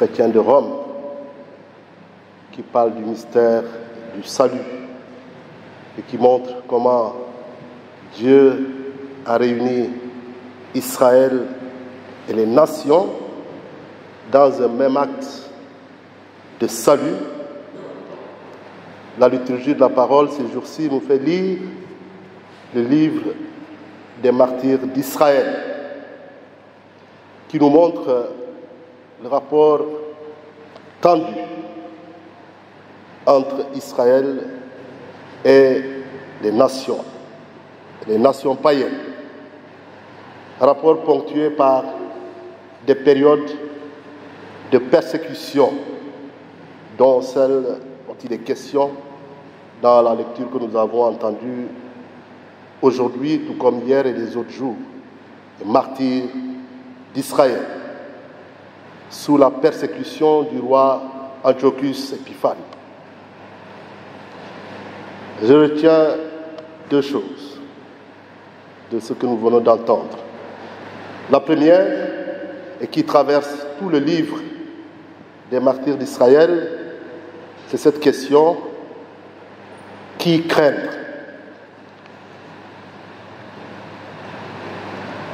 chrétiens de Rome qui parle du mystère du salut et qui montre comment Dieu a réuni Israël et les nations dans un même acte de salut. La liturgie de la parole ces jours-ci nous fait lire le livre des martyrs d'Israël, qui nous montre le rapport tendu entre Israël et les nations païennes. Un rapport ponctué par des périodes de persécution, dont celle dont il est question dans la lecture que nous avons entendue aujourd'hui, tout comme hier et les autres jours, les martyrs d'Israël, sous la persécution du roi Antiochus Épiphane. Je retiens deux choses de ce que nous venons d'entendre. La première, et qui traverse tout le livre des martyrs d'Israël, c'est cette question: qui craindre?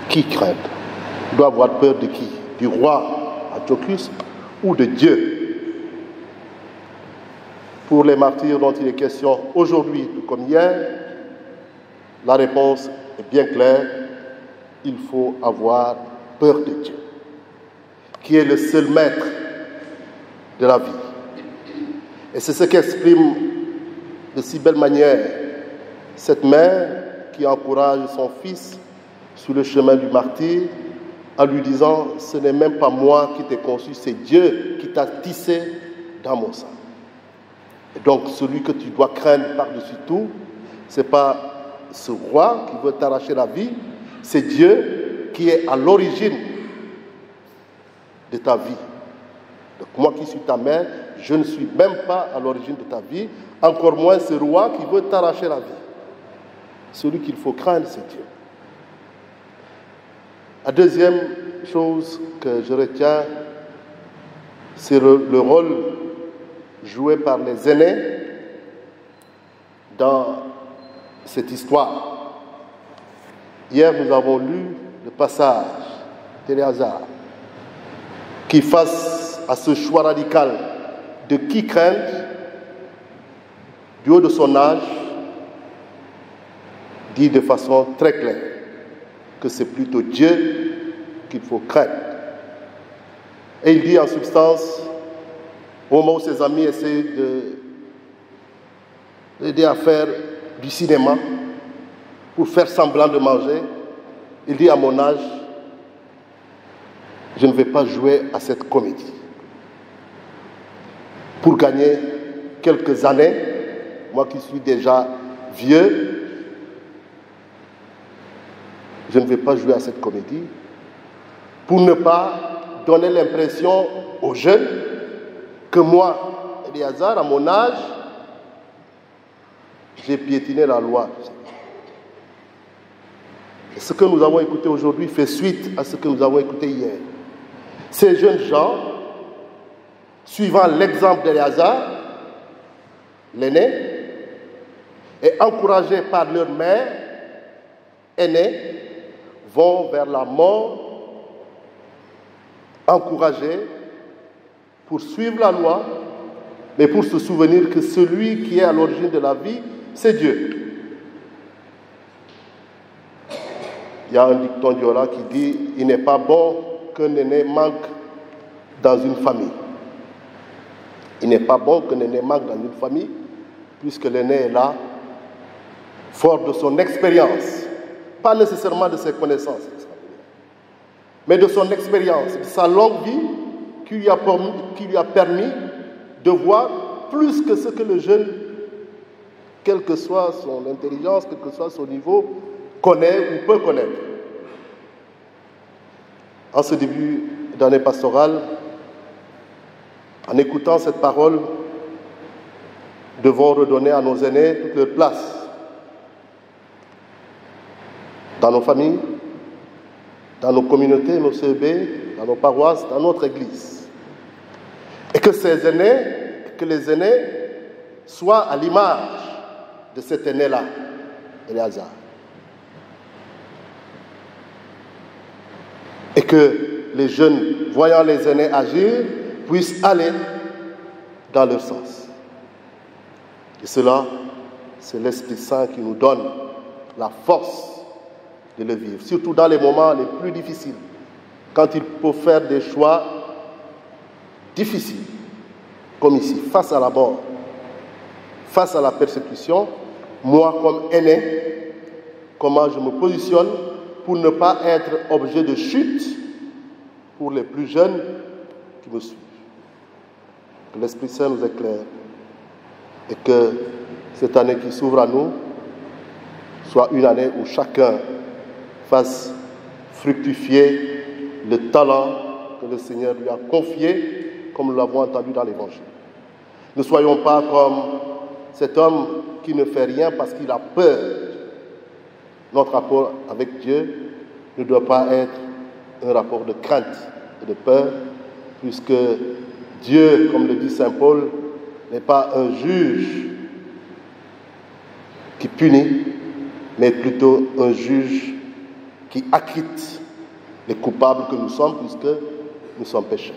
Qui craindre? On doit avoir peur de qui? Du roi Antiochus ou de Dieu? Pour les martyrs dont il est question aujourd'hui, tout comme hier, la réponse est bien claire: il faut avoir peur de Dieu, qui est le seul maître de la vie. Et c'est ce qu'exprime de si belle manière cette mère qui encourage son fils sur le chemin du martyre en lui disant: ce n'est même pas moi qui t'ai conçu, c'est Dieu qui t'a tissé dans mon sein. Et donc celui que tu dois craindre par-dessus tout, ce n'est pas ce roi qui veut t'arracher la vie, c'est Dieu qui est à l'origine de ta vie. Donc moi qui suis ta mère, je ne suis même pas à l'origine de ta vie, encore moins ce roi qui veut t'arracher la vie. Celui qu'il faut craindre, c'est Dieu. La deuxième chose que je retiens, c'est le rôle joué par les aînés dans cette histoire. Hier, nous avons lu le passage d'Éléazar qui, face à ce choix radical de qui craindre, du haut de son âge, dit de façon très claire que c'est plutôt Dieu qu'il faut craindre. Et il dit en substance, au moment où ses amis essaient de l'aider à faire du cinéma pour faire semblant de manger, il dit: à mon âge, je ne vais pas jouer à cette comédie. Pour gagner quelques années, moi qui suis déjà vieux, je ne vais pas jouer à cette comédie pour ne pas donner l'impression aux jeunes que moi, Éléazar, à mon âge, j'ai piétiné la loi. Et ce que nous avons écouté aujourd'hui fait suite à ce que nous avons écouté hier. Ces jeunes gens, suivant l'exemple d'Éléazar, l'aîné, et encouragés par leur mère aînée, vont vers la mort, encouragés pour suivre la loi, mais pour se souvenir que celui qui est à l'origine de la vie, c'est Dieu. Il y a un dicton Diola qui dit: il n'est pas bon qu'un aîné manque dans une famille. Il n'est pas bon qu'un aîné manque dans une famille, puisque l'aîné est là, fort de son expérience, pas nécessairement de ses connaissances, mais de son expérience, de sa longue vie, qui lui a permis de voir plus que ce que le jeune, quelle que soit son intelligence, quel que soit son niveau, connaît ou peut connaître. En ce début d'année pastorale, en écoutant cette parole, nous devons redonner à nos aînés toute leur place dans nos familles, dans nos communautés, nos CEB, dans nos paroisses, dans notre Église. Et que ces aînés, que les aînés soient à l'image de cet aîné-là, Éléazar. Et que les jeunes, voyant les aînés agir, puissent aller dans leur sens. Et cela, c'est l'Esprit Saint qui nous donne la force de le vivre, surtout dans les moments les plus difficiles, quand il faut faire des choix difficiles, comme ici, face à la mort, face à la persécution. Moi, comme aîné, comment je me positionne pour ne pas être objet de chute pour les plus jeunes qui me suivent. Que l'Esprit Saint nous éclaire et que cette année qui s'ouvre à nous soit une année où chacun fasse fructifier le talent que le Seigneur lui a confié, comme nous l'avons entendu dans l'Évangile. Ne soyons pas comme cet homme qui ne fait rien parce qu'il a peur. Notre rapport avec Dieu ne doit pas être un rapport de crainte et de peur, puisque Dieu, comme le dit saint Paul, n'est pas un juge qui punit, mais plutôt un juge qui acquitte les coupables que nous sommes, puisque nous sommes pécheurs.